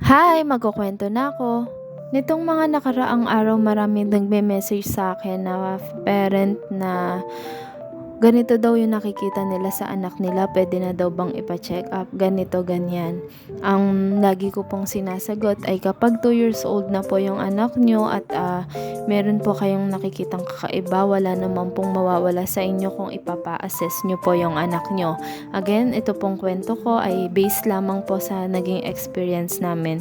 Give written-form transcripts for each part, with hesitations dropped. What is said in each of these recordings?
Hi, magkukuwento na ako. Nitong mga nakaraang araw maraming nagme-message sa akin na parent na ganito daw yung nakikita nila sa anak nila, pwede na daw bang ipa-check up, ganito, ganyan. Ang lagi ko pong sinasagot ay kapag 2 years old na po yung anak nyo at meron po kayong nakikitang kakaiba, wala naman pong mawawala sa inyo kung ipapa-assess nyo po yung anak nyo. Again, ito pong kwento ko ay based lamang po sa naging experience namin.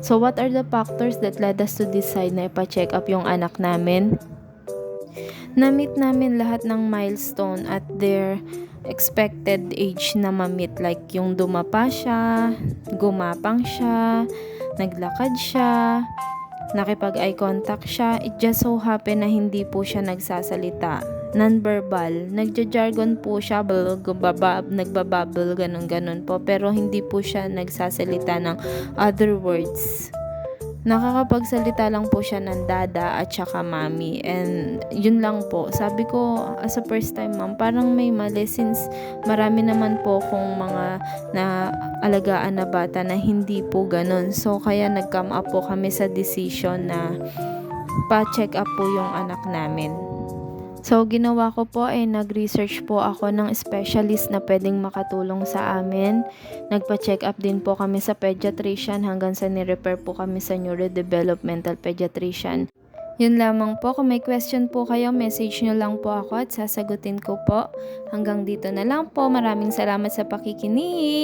So what are the factors that led us to decide na ipa-check up yung anak namin? Na-meet namin lahat ng milestone at their expected age na ma-meet. Like yung dumapa siya, gumapang siya, naglakad siya, nakipag-eye contact siya. It just so happen na hindi po siya nagsasalita. Non-verbal. Nagja-jargon po siya, nagbababble, ganun-ganun po. Pero hindi po siya nagsasalita ng other words. Nakakapagsalita lang po siya ng dada at saka mami, and yun lang po. Sabi ko, as a first time mom, parang may mali since marami naman po kung mga naalagaan na bata na hindi po ganun. So kaya nag-come up po kami sa decision na pa-check up po yung anak namin. So, ginawa ko po ay nag-research po ako ng specialist na pwedeng makatulong sa amin. Nagpa-check up din po kami sa pediatrician hanggang sa ni-refer po kami sa neurodevelopmental pediatrician. Yun lamang po. Kung may question po kayo, message nyo lang po ako at sasagutin ko po. Hanggang dito na lang po. Maraming salamat sa pakikinig.